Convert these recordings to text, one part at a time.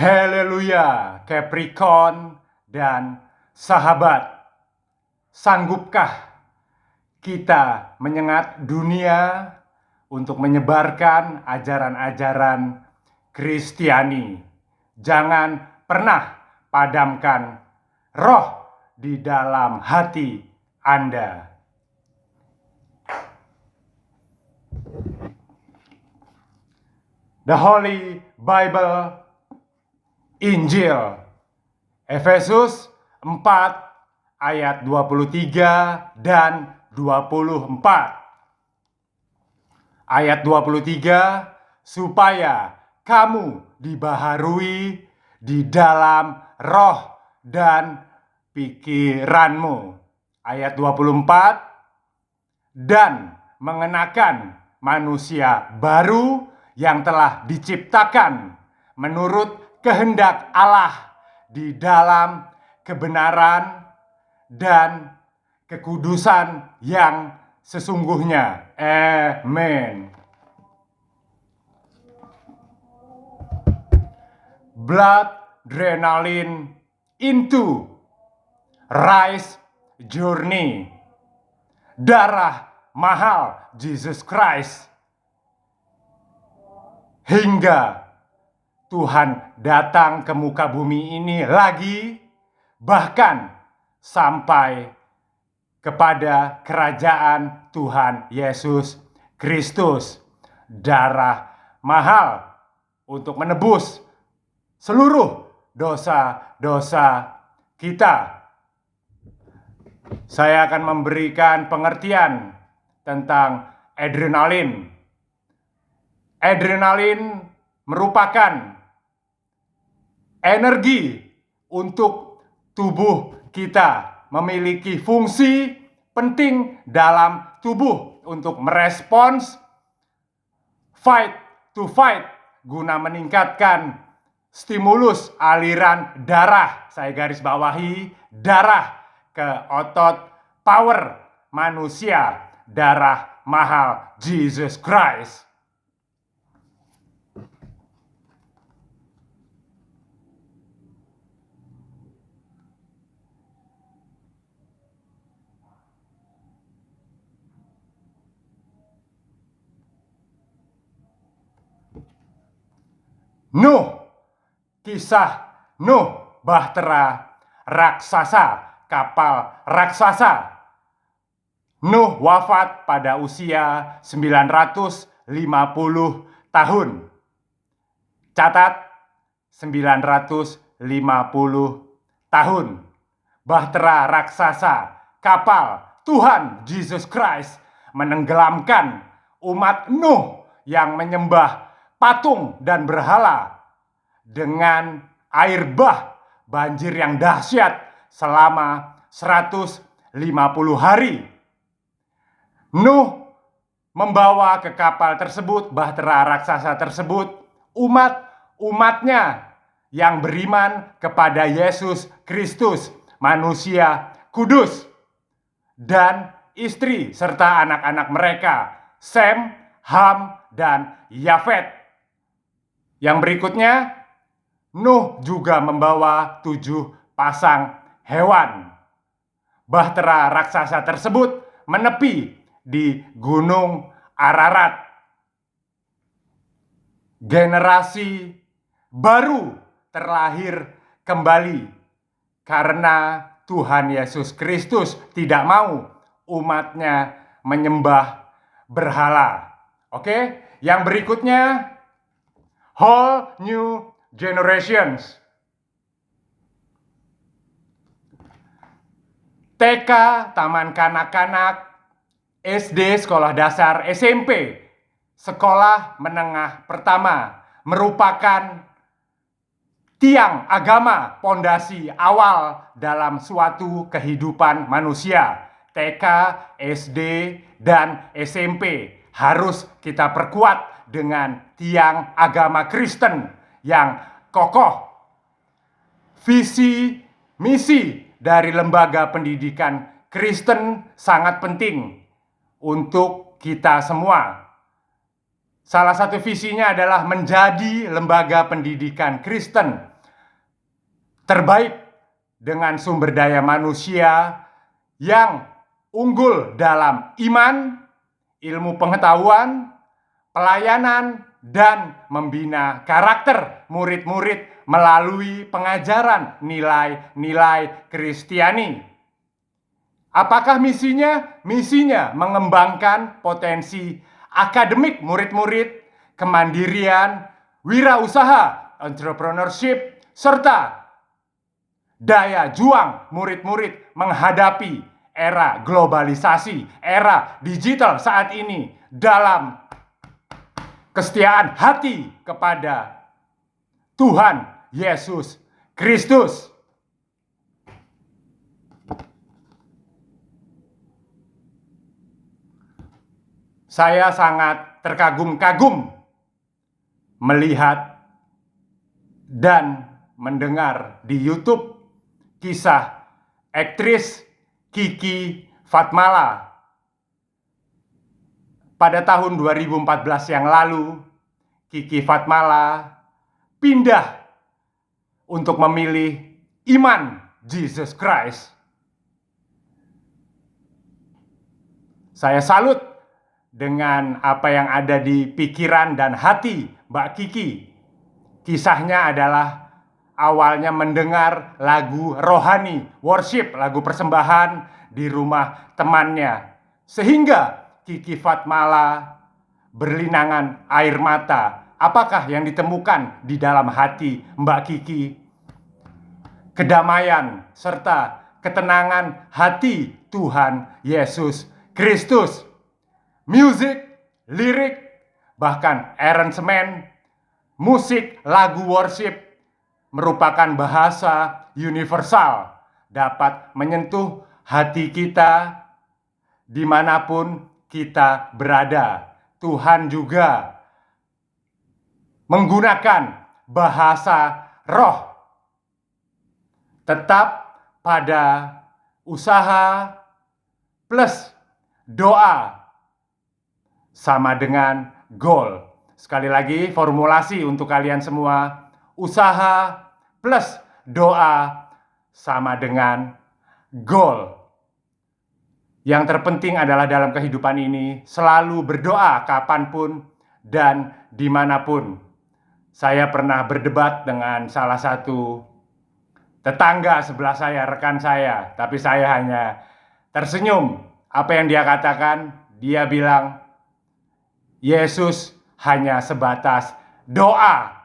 Haleluya, Capricorn dan sahabat. Sanggupkah kita menyengat dunia untuk menyebarkan ajaran-ajaran Kristiani? Jangan pernah padamkan roh di dalam hati Anda. The Holy Bible, Injil, Efesus 4 ayat 23 dan 24. Ayat 23, supaya kamu dibaharui di dalam roh dan pikiranmu. Ayat 24, dan mengenakan manusia baru yang telah diciptakan menurut kehendak Allah di dalam kebenaran dan kekudusan yang sesungguhnya. Amen. Blood adrenaline into rise journey. Darah mahal Jesus Christ. Hingga Tuhan datang ke muka bumi ini lagi, bahkan sampai kepada kerajaan Tuhan Yesus Kristus. Darah mahal untuk menebus seluruh dosa-dosa kita. Saya akan memberikan pengertian tentang adrenalin. Adrenalin merupakan energi untuk tubuh kita, memiliki fungsi penting dalam tubuh untuk merespons fight to fight guna meningkatkan stimulus aliran darah. Saya garis bawahi darah ke otot power manusia, darah mahal Jesus Christ. Nuh, kisah Nuh, bahtera raksasa, kapal raksasa. Nuh wafat pada usia 950 tahun. Catat, 950 tahun. Bahtera raksasa, kapal Tuhan Jesus Christ menenggelamkan umat Nuh yang menyembah patung dan berhala dengan air bah, banjir yang dahsyat selama 150 hari. Nuh membawa ke kapal tersebut, bahtera raksasa tersebut, umatnya yang beriman kepada Yesus Kristus, manusia kudus, dan istri serta anak-anak mereka, Sem, Ham, dan Yafet. Yang berikutnya, Nuh juga membawa 7 pasang hewan. Bahtera raksasa tersebut menepi di Gunung Ararat. Generasi baru terlahir kembali karena Tuhan Yesus Kristus tidak mau umatnya menyembah berhala. Oke, yang berikutnya, whole new generations. TK, taman kanak-kanak, SD, sekolah dasar, SMP, sekolah menengah pertama merupakan tiang agama, pondasi awal dalam suatu kehidupan manusia. TK, SD, dan SMP harus kita perkuat dengan tiang agama Kristen yang kokoh. Visi, misi dari lembaga pendidikan Kristen sangat penting untuk kita semua. Salah satu visinya adalah menjadi lembaga pendidikan Kristen terbaik dengan sumber daya manusia yang unggul dalam iman, ilmu pengetahuan, pelayanan, dan membina karakter murid-murid melalui pengajaran nilai-nilai Kristiani. Apakah misinya? Misinya mengembangkan potensi akademik murid-murid, kemandirian, wirausaha, entrepreneurship, serta daya juang murid-murid menghadapi era globalisasi, era digital saat ini dalam kesetiaan hati kepada Tuhan Yesus Kristus. Saya sangat terkagum-kagum melihat dan mendengar di YouTube kisah aktris Kiki Fatmala. Pada tahun 2014 yang lalu, Kiki Fatmala pindah untuk memilih iman Jesus Christ. Saya salut dengan apa yang ada di pikiran dan hati Mbak Kiki. Kisahnya adalah awalnya mendengar lagu rohani, worship, lagu persembahan di rumah temannya. Sehingga Kiki Fatmala berlinangan air mata. Apakah yang ditemukan di dalam hati Mbak Kiki? Kedamaian serta ketenangan hati Tuhan Yesus Kristus. Musik, lirik, bahkan aransemen, musik, lagu worship merupakan bahasa universal, dapat menyentuh hati kita dimanapun kita berada. Tuhan juga menggunakan bahasa roh. Tetap pada usaha plus doa sama dengan goal. Sekali lagi formulasi untuk kalian semua. Usaha plus doa sama dengan goal. Yang terpenting adalah dalam kehidupan ini selalu berdoa kapanpun dan dimanapun. Saya pernah berdebat dengan salah satu tetangga sebelah saya, rekan saya. Tapi saya hanya tersenyum. Apa yang dia katakan, dia bilang, Yesus hanya sebatas doa.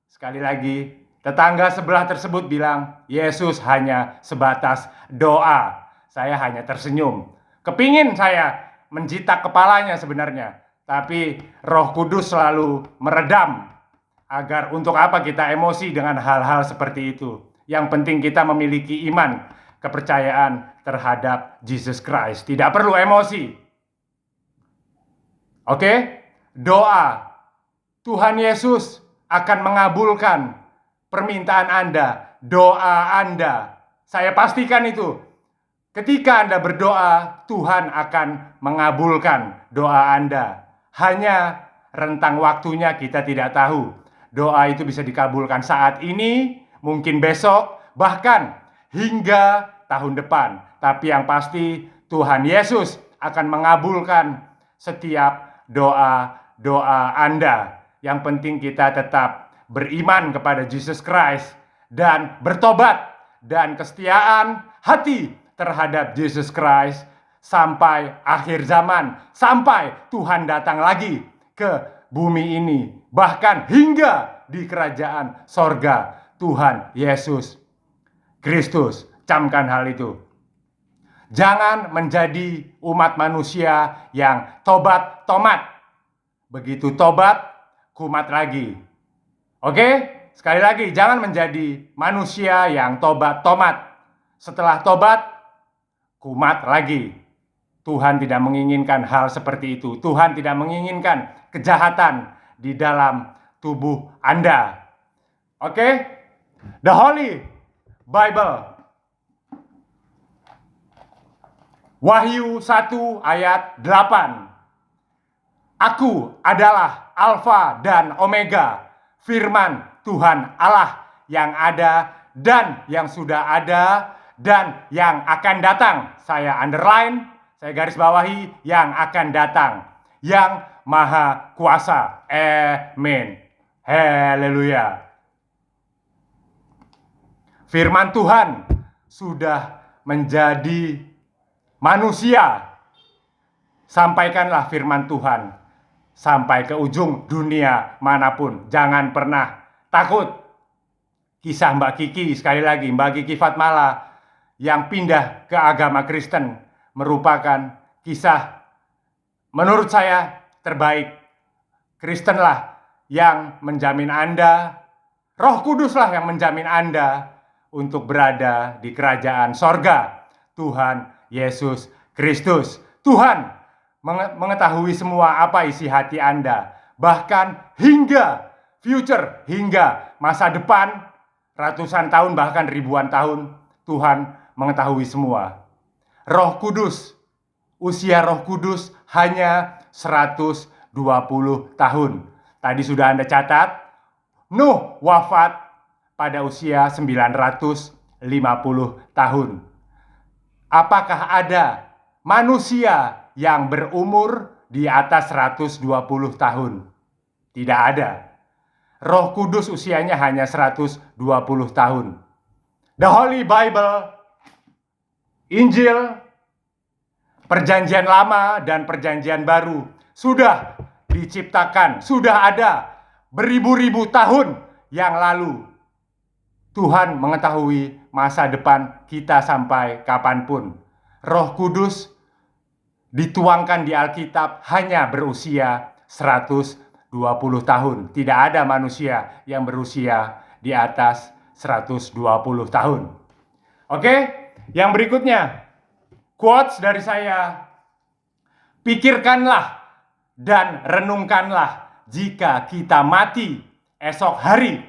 Sekali lagi, tetangga sebelah tersebut bilang, Yesus hanya sebatas doa. Saya hanya tersenyum. Kepingin saya menjitak kepalanya sebenarnya. Tapi Roh Kudus selalu meredam. Agar untuk apa kita emosi dengan hal-hal seperti itu. Yang penting kita memiliki iman, kepercayaan terhadap Jesus Christ. Tidak perlu emosi. Oke? Doa. Tuhan Yesus akan mengabulkan permintaan Anda, doa Anda. Saya pastikan itu. Ketika Anda berdoa, Tuhan akan mengabulkan doa Anda. Hanya rentang waktunya kita tidak tahu. Doa itu bisa dikabulkan saat ini, mungkin besok, bahkan hingga tahun depan. Tapi yang pasti Tuhan Yesus akan mengabulkan setiap doa-doa Anda. Yang penting kita tetap beriman kepada Jesus Christ dan bertobat dan kesetiaan hati terhadap Jesus Christ sampai akhir zaman, sampai Tuhan datang lagi ke bumi ini, bahkan hingga di kerajaan sorga Tuhan Yesus Kristus. Camkan hal itu. Jangan menjadi umat manusia yang tobat-tomat. Begitu tobat, kumat lagi. Oke? Sekali lagi, jangan menjadi manusia yang tobat-tomat. Setelah tobat, kumat lagi. Tuhan tidak menginginkan hal seperti itu. Tuhan tidak menginginkan kejahatan di dalam tubuh Anda. Oke? The Holy Bible. Wahyu 1 ayat 8. Aku adalah Alfa dan Omega, firman Tuhan Allah yang ada dan yang sudah ada, dan yang akan datang. Saya underline, saya garis bawahi yang akan datang. Yang Maha Kuasa. Amin. Haleluya. Firman Tuhan sudah menjadi manusia. Sampaikanlah firman Tuhan sampai ke ujung dunia manapun. Jangan pernah takut. Kisah Mbak Kiki, sekali lagi, Mbak Kiki Fatmala yang pindah ke agama Kristen merupakan kisah menurut saya terbaik. Kristenlah yang menjamin Anda, Roh Kuduslah yang menjamin Anda untuk berada di kerajaan sorga Tuhan Yesus Kristus. Tuhan mengetahui semua apa isi hati Anda, bahkan hingga future, hingga masa depan, ratusan tahun bahkan ribuan tahun, Tuhan mengetahui semua. Roh Kudus, usia Roh Kudus hanya 120 tahun. Tadi sudah Anda catat, Nuh wafat pada usia 950 tahun. Apakah ada manusia yang berumur di atas 120 tahun? Tidak ada. Roh Kudus usianya hanya 120 tahun. The Holy Bible, Injil, Perjanjian Lama dan Perjanjian Baru sudah diciptakan, sudah ada beribu-ribu tahun yang lalu. Tuhan mengetahui masa depan kita sampai kapanpun. Roh Kudus dituangkan di Alkitab hanya berusia 120 tahun. Tidak ada manusia yang berusia di atas 120 tahun. Oke, yang berikutnya, quotes dari saya. Pikirkanlah dan renungkanlah jika kita mati esok hari,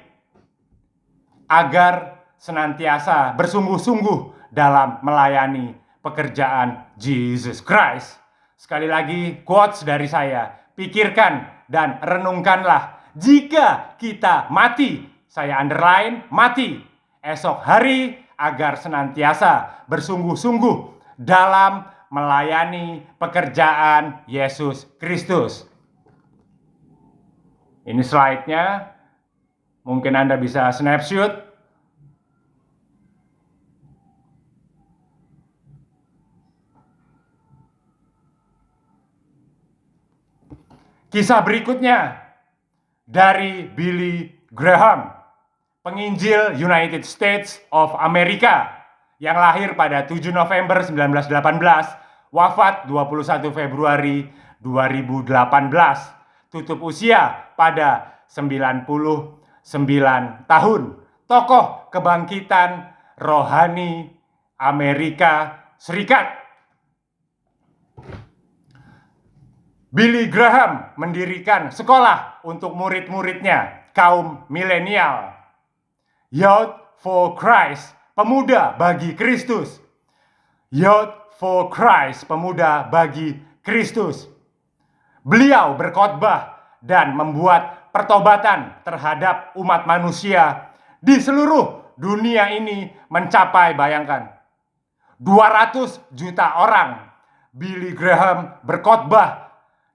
agar senantiasa bersungguh-sungguh dalam melayani pekerjaan Jesus Christ. Sekali lagi, quotes dari saya. Pikirkan dan renungkanlah jika kita mati, saya underline mati, esok hari, agar senantiasa bersungguh-sungguh dalam melayani pekerjaan Yesus Kristus. Ini slide-nya. Mungkin Anda bisa snapshot. Kisah berikutnya dari Billy Graham, penginjil United States of America, yang lahir pada 7 November 1918, wafat 21 Februari 2018, tutup usia pada 99 tahun. Tokoh kebangkitan rohani Amerika Serikat. Billy Graham mendirikan sekolah untuk murid-muridnya, kaum milenial. Youth for Christ, pemuda bagi Kristus. Youth for Christ, pemuda bagi Kristus. Beliau berkhotbah dan membuat pertobatan terhadap umat manusia di seluruh dunia ini mencapai, bayangkan, 200 juta orang. Billy Graham berkhotbah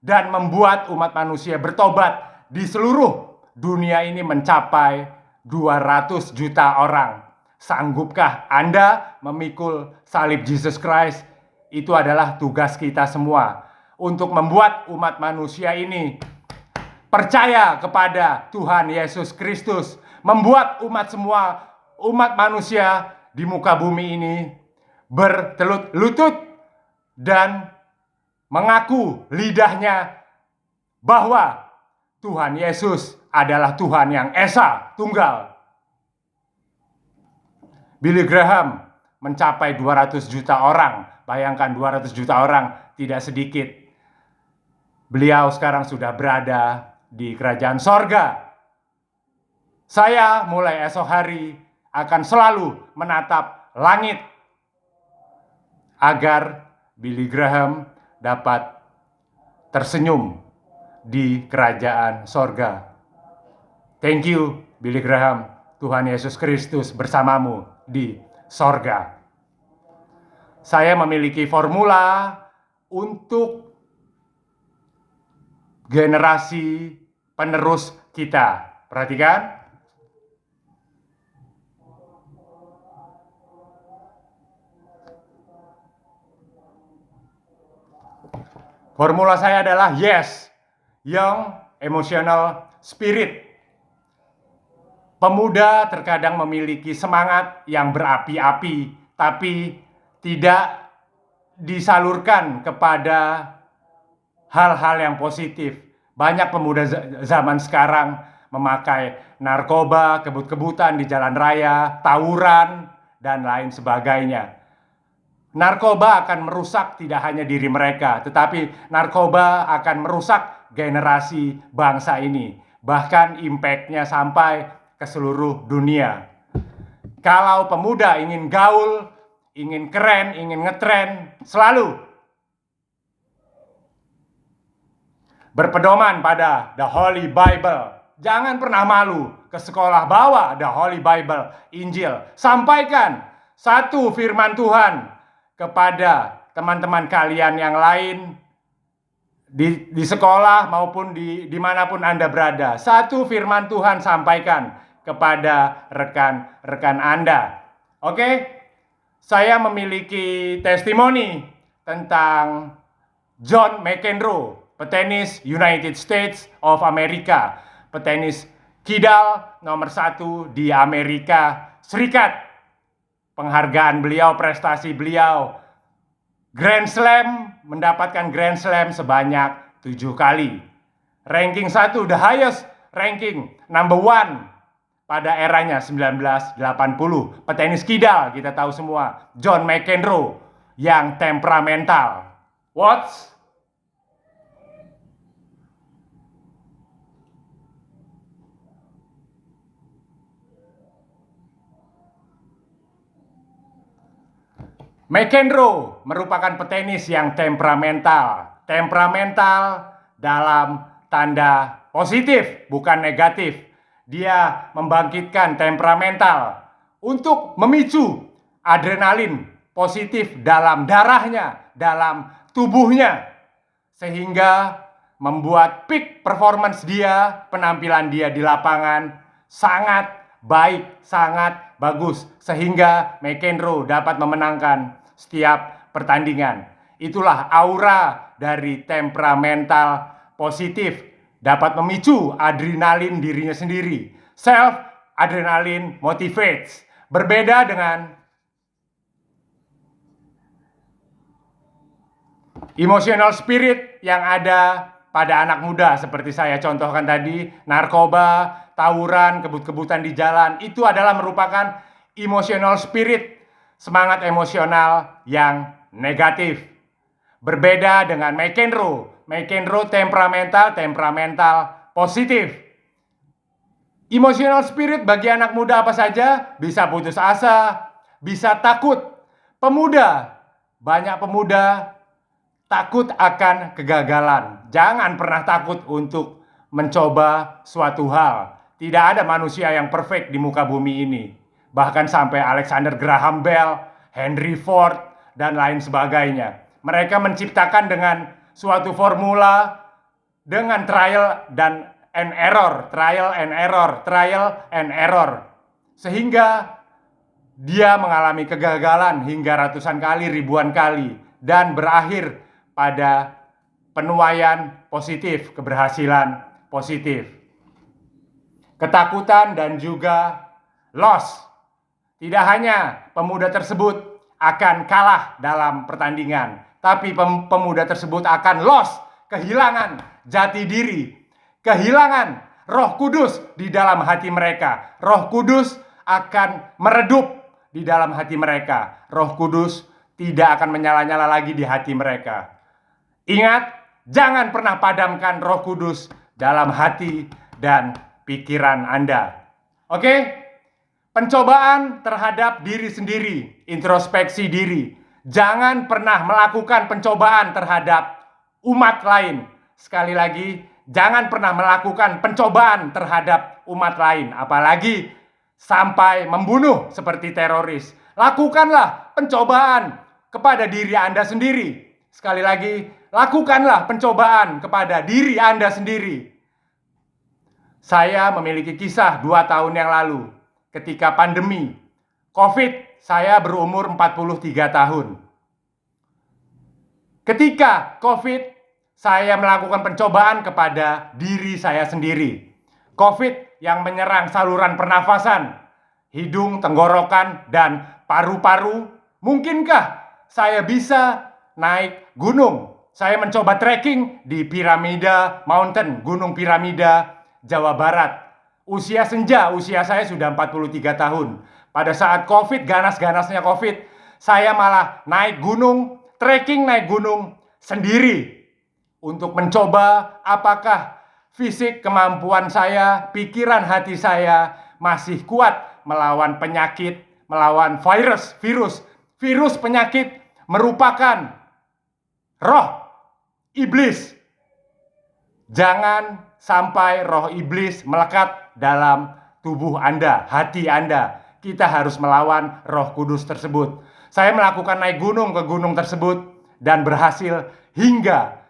dan membuat umat manusia bertobat di seluruh dunia ini mencapai 200 juta orang. Sanggupkah Anda memikul salib Jesus Christ? Itu adalah tugas kita semua untuk membuat umat manusia ini percaya kepada Tuhan Yesus Kristus, membuat umat manusia di muka bumi ini bertelut lutut dan mengaku lidahnya bahwa Tuhan Yesus adalah Tuhan yang Esa Tunggal. Billy Graham mencapai 200 juta orang. Bayangkan 200 juta orang, tidak sedikit. Beliau sekarang sudah berada di kerajaan sorga. Saya mulai esok hari akan selalu menatap langit agar Billy Graham dapat tersenyum di kerajaan sorga. Thank you, Billy Graham. Tuhan Yesus Kristus bersamamu di sorga. Saya memiliki formula untuk generasi penerus kita. Perhatikan. Formula saya adalah yes, young, emotional, spirit. Pemuda terkadang memiliki semangat yang berapi-api, tapi tidak disalurkan kepada hal-hal yang positif. Banyak pemuda zaman sekarang memakai narkoba, kebut-kebutan di jalan raya, tawuran, dan lain sebagainya. Narkoba akan merusak tidak hanya diri mereka, tetapi narkoba akan merusak generasi bangsa ini. Bahkan impact-nya sampai ke seluruh dunia. Kalau pemuda ingin gaul, ingin keren, ingin ngetren, selalu berpedoman pada the Holy Bible. Jangan pernah malu ke sekolah, bawa the Holy Bible, Injil. Sampaikan satu firman Tuhan kepada teman-teman kalian yang lain di sekolah maupun dimanapun Anda berada. Satu firman Tuhan sampaikan kepada rekan-rekan Anda. Oke? Saya memiliki testimoni tentang John McEnroe, petenis United States of America, petenis kidal nomor 1 di Amerika Serikat. Penghargaan beliau, prestasi beliau, Grand Slam, mendapatkan Grand Slam sebanyak 7 kali. Ranking 1, the highest ranking, number 1 pada eranya 1980. Petenis kidal, kita tahu semua, John McEnroe yang temperamental. What's McEnroe merupakan petenis yang temperamental. Temperamental dalam tanda positif, bukan negatif. Dia membangkitkan temperamental untuk memicu adrenalin positif dalam darahnya, dalam tubuhnya. Sehingga membuat peak performance dia, penampilan dia di lapangan sangat baik, sangat bagus, sehingga McEnroe dapat memenangkan setiap pertandingan. Itulah aura dari temperamental positif, dapat memicu adrenalin dirinya sendiri. Self adrenaline motivates. Berbeda dengan emotional spirit yang ada pada anak muda seperti saya contohkan tadi, narkoba, tawuran, kebut-kebutan di jalan, itu adalah merupakan emotional spirit, semangat emosional yang negatif. Berbeda dengan McEnroe. McEnroe temperamental positif. Emotional spirit bagi anak muda apa saja? Bisa putus asa, bisa takut. Banyak pemuda takut akan kegagalan. Jangan pernah takut untuk mencoba suatu hal. Tidak ada manusia yang perfect di muka bumi ini. Bahkan sampai Alexander Graham Bell, Henry Ford, dan lain sebagainya. Mereka menciptakan dengan suatu formula dengan trial and error. Sehingga dia mengalami kegagalan hingga ratusan kali, ribuan kali. Dan berakhir pada penuaian positif, keberhasilan positif. Ketakutan dan juga loss. Tidak hanya pemuda tersebut akan kalah dalam pertandingan, tapi pemuda tersebut akan loss, kehilangan jati diri, kehilangan Roh Kudus di dalam hati mereka. Roh Kudus akan meredup di dalam hati mereka. Roh Kudus tidak akan menyala-nyala lagi di hati mereka. Ingat, jangan pernah padamkan Roh Kudus dalam hati dan pikiran Anda. Oke? Pencobaan terhadap diri sendiri, introspeksi diri. Jangan pernah melakukan pencobaan terhadap umat lain. Sekali lagi, jangan pernah melakukan pencobaan terhadap umat lain, apalagi sampai membunuh seperti teroris. Lakukanlah pencobaan kepada diri Anda sendiri. Sekali lagi, lakukanlah pencobaan kepada diri Anda sendiri. Saya memiliki kisah 2 tahun yang lalu. Ketika pandemi COVID, saya berumur 43 tahun. Ketika COVID, saya melakukan pencobaan kepada diri saya sendiri. COVID yang menyerang saluran pernafasan, hidung, tenggorokan, dan paru-paru. Mungkinkah saya bisa naik gunung? Saya mencoba trekking di Piramida Mountain, Gunung Piramida, Jawa Barat. Usia senja, usia saya sudah 43 tahun. Pada saat COVID, ganas-ganasnya COVID, saya malah naik gunung, trekking naik gunung sendiri. Untuk mencoba apakah fisik, kemampuan saya, pikiran hati saya masih kuat melawan penyakit, melawan virus penyakit merupakan roh iblis. Jangan sampai roh iblis melekat dalam tubuh Anda, hati Anda. Kita harus melawan Roh Kudus tersebut. Saya melakukan naik gunung ke gunung tersebut dan berhasil hingga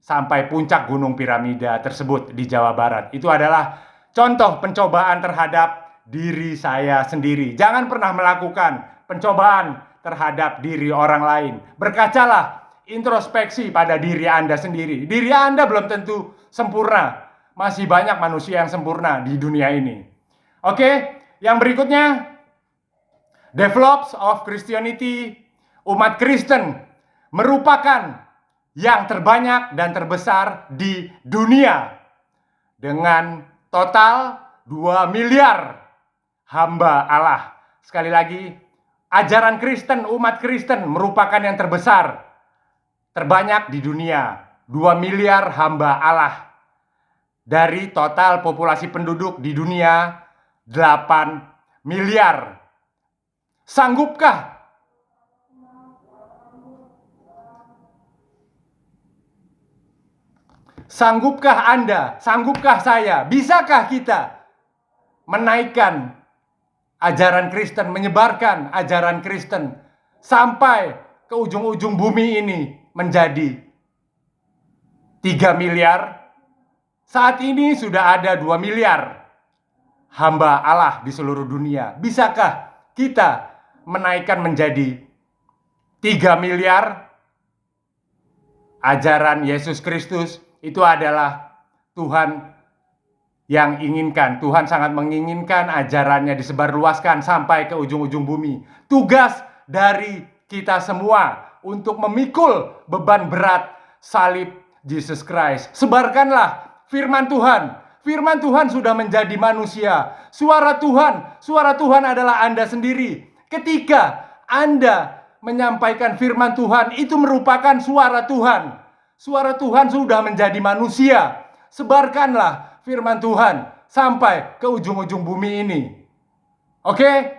sampai puncak Gunung Piramida tersebut di Jawa Barat. Itu adalah contoh pencobaan terhadap diri saya sendiri. Jangan pernah melakukan pencobaan terhadap diri orang lain. Berkacalah, introspeksi pada diri Anda sendiri. Diri Anda belum tentu sempurna. Masih banyak manusia yang sempurna di dunia ini. Oke, yang berikutnya, develops of Christianity, umat Kristen merupakan yang terbanyak dan terbesar di dunia dengan total 2 miliar hamba Allah. Sekali lagi, ajaran Kristen, umat Kristen merupakan yang terbesar, terbanyak di dunia, 2 miliar hamba Allah. Dari total populasi penduduk di dunia, 8 miliar. Sanggupkah Anda, sanggupkah saya, bisakah kita menaikkan ajaran Kristen, menyebarkan ajaran Kristen sampai ke ujung-ujung bumi ini menjadi 3 miliar? Saat ini sudah ada 2 miliar hamba Allah di seluruh dunia. Bisakah kita menaikkan menjadi 3 miliar? Ajaran Yesus Kristus itu adalah Tuhan yang inginkan. Tuhan sangat menginginkan ajarannya disebarluaskan sampai ke ujung-ujung bumi. Tugas dari kita semua untuk memikul beban berat salib Jesus Christ. Sebarkanlah firman Tuhan. Firman Tuhan sudah menjadi manusia. Suara Tuhan adalah Anda sendiri. Ketika Anda menyampaikan firman Tuhan, itu merupakan suara Tuhan. Suara Tuhan sudah menjadi manusia. Sebarkanlah firman Tuhan sampai ke ujung-ujung bumi ini. Oke?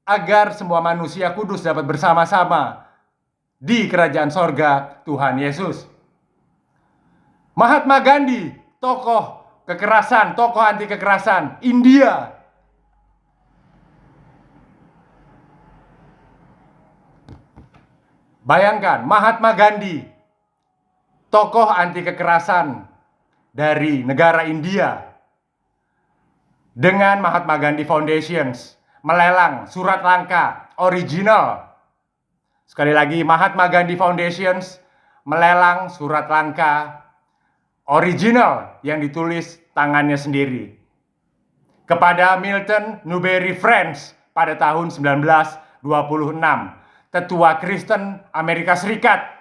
Agar semua manusia kudus dapat bersama-sama di kerajaan sorga Tuhan Yesus. Mahatma Gandhi, tokoh kekerasan, tokoh anti kekerasan India. Bayangkan, Mahatma Gandhi, tokoh anti kekerasan dari negara India, dengan Mahatma Gandhi Foundations melelang surat langka original. Sekali lagi, Mahatma Gandhi Foundations melelang surat langka original yang ditulis tangannya sendiri kepada Milton Newberry Friends pada tahun 1926, tetua Kristen Amerika Serikat.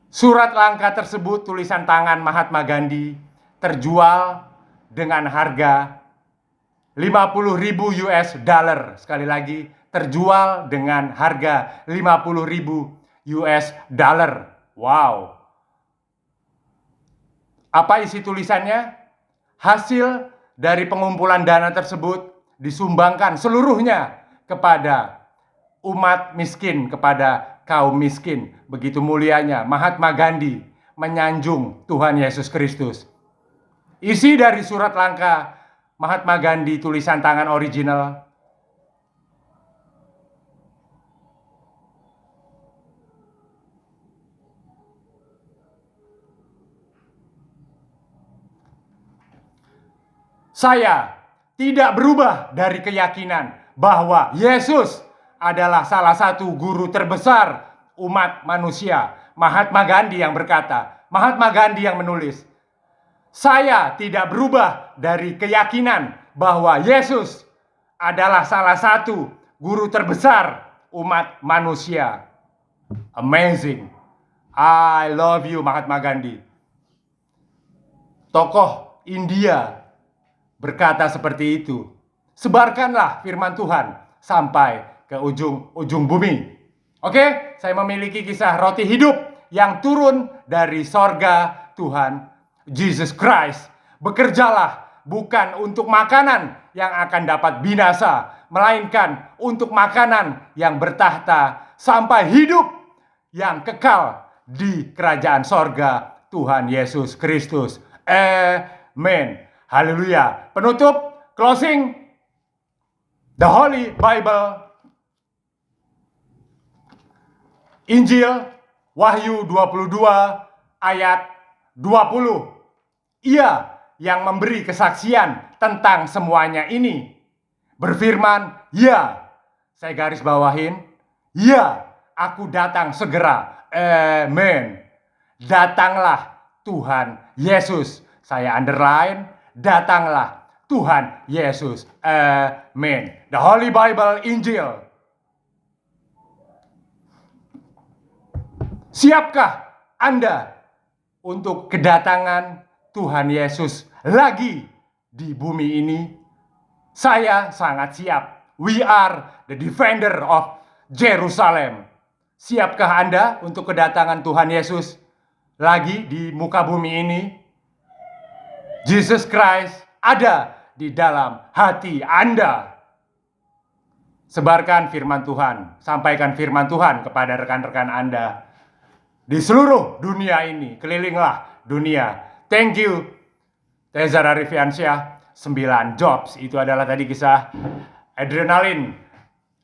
Surat langka tersebut, tulisan tangan Mahatma Gandhi, terjual dengan harga 50.000 US dollar. Sekali lagi, terjual dengan harga 50.000 US dollar. Wow. Apa isi tulisannya? Hasil dari pengumpulan dana tersebut disumbangkan seluruhnya kepada umat miskin, kepada kaum miskin. Begitu mulianya Mahatma Gandhi menyanjung Tuhan Yesus Kristus. Isi dari surat langka Mahatma Gandhi tulisan tangan original. Saya tidak berubah dari keyakinan bahwa Yesus adalah salah satu guru terbesar umat manusia. Mahatma Gandhi yang berkata, Mahatma Gandhi yang menulis. Saya tidak berubah dari keyakinan bahwa Yesus adalah salah satu guru terbesar umat manusia. Amazing. I love you, Mahatma Gandhi. Tokoh India berkata seperti itu. Sebarkanlah firman Tuhan sampai ke ujung bumi. Oke, saya memiliki kisah roti hidup yang turun dari sorga Tuhan Jesus Christ. Bekerjalah bukan untuk makanan yang akan dapat binasa, melainkan untuk makanan yang bertahta sampai hidup yang kekal di kerajaan sorga Tuhan Yesus Kristus. Amen. Haleluya. Penutup, closing, the Holy Bible, Injil Wahyu 22 ayat 20. Ia yang memberi kesaksian tentang semuanya ini berfirman, ya, saya garis bawahin, ya, aku datang segera. Amen. Datanglah Tuhan Yesus. Saya underline, datanglah Tuhan Yesus. Amen. The Holy Bible, Injil. Siapkah Anda untuk kedatangan Tuhan Yesus lagi di bumi ini? Saya sangat siap. We are the defender of Jerusalem. Siapkah Anda untuk kedatangan Tuhan Yesus lagi di muka bumi ini? Jesus Christ ada di dalam hati Anda. Sebarkan firman Tuhan, sampaikan firman Tuhan kepada rekan-rekan Anda di seluruh dunia ini. Kelilinglah dunia. Thank you, Teza Rarifiansyah. 9 jobs. Itu adalah tadi kisah adrenaline,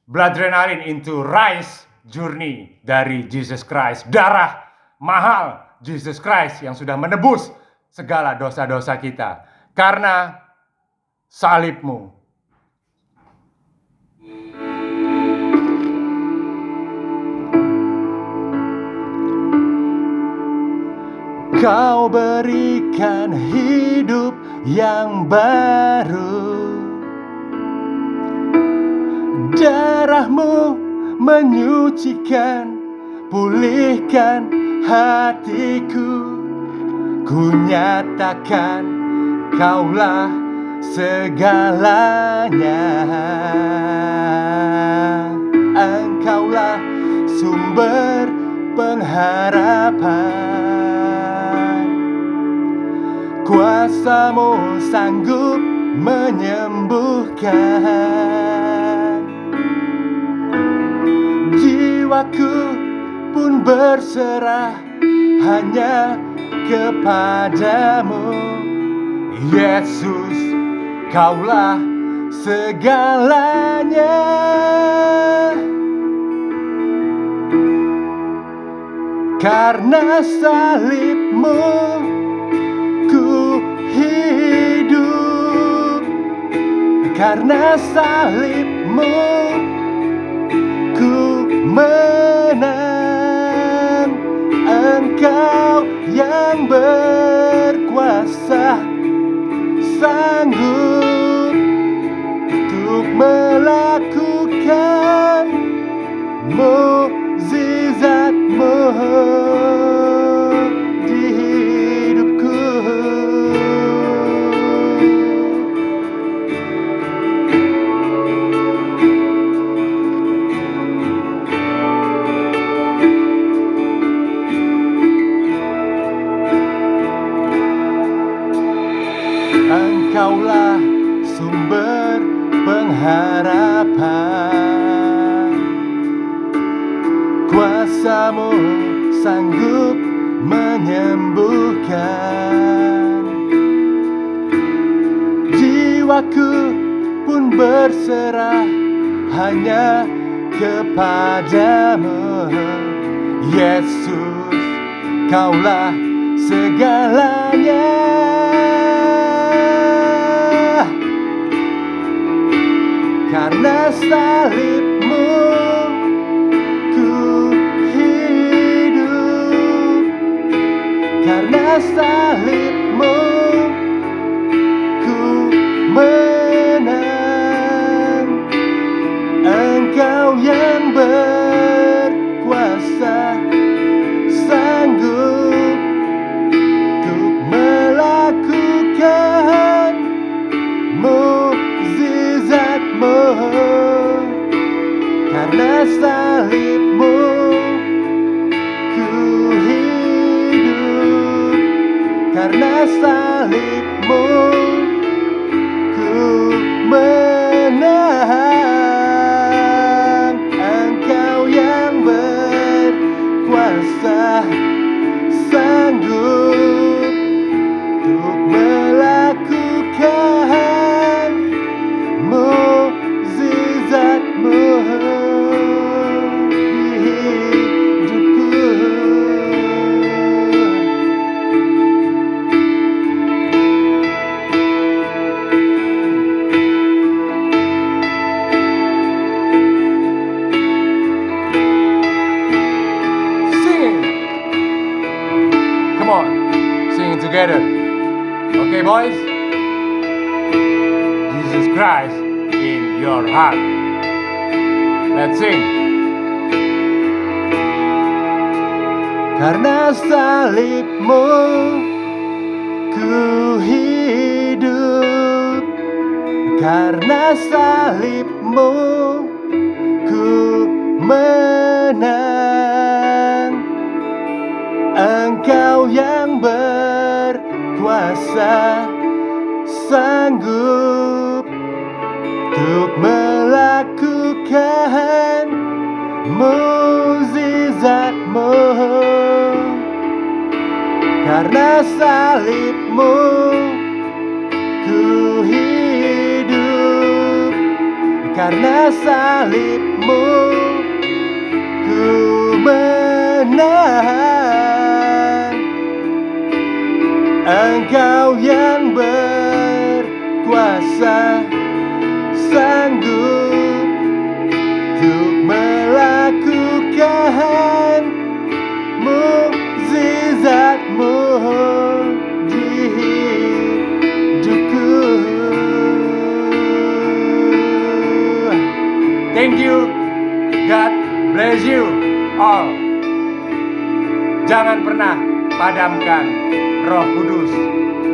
bloodrenaline into rise journey dari Jesus Christ. Darah mahal Jesus Christ yang sudah menebus segala dosa-dosa kita. Karena salibmu. Kau berikan hidup yang baru. Darahmu menyucikan, pulihkan hatiku. Ku nyatakan Kaulah segalanya. Engkaulah sumber pengharapan. Kuasa-Mu sanggup menyembuhkan. Jiwaku pun berserah hanya kepadamu. Yesus, Kaulah segalanya. Karena salib-Mu ku hidup. Karena salib-Mu ku menang. Engkau yang berkuasa, sanggup untuk melakukan mukjizat-Mu di hidupku. Engkaulah sumber pengharapan. Kuasa-Mu sanggup menyembuhkan. Jiwa jiwaku pun berserah hanya kepadamu. Yesus, Kaulah segalanya. Karena salib-Mu ku hidup. Karena salib-Mu ku menang. Engkau yang berkuasa, sanggup untuk melakukan mukjizat-Mu. Karena salib-Mu ku hidup. Karena salib-Mu ku menang. Engkau yang berkuasa, sanggup untuk melakukan mukjizat-Mu di hidupku. Sing it. Come on, sing it together. Okay, boys? Jesus Christ in your heart. Let's sing. Karena salib-Mu ku hidup. Karena salib-Mu ku menang. Engkau yang berkuasa, sanggup untuk melakukan mukjizat-Mu. Karena salib-Mu ku hidup. Karena salib-Mu ku menang. Engkau yang berkuasa, sanggup untuk melakukan mukjizat-Mu di hidupku. Thank you. God bless you all. Jangan pernah padamkan Roh Kudus.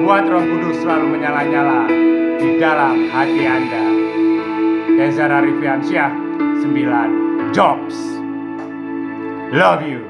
Buat Roh Kudus selalu menyala-nyala di dalam hati Anda. Reza Rarifiansyah 9 Jobs. Love you.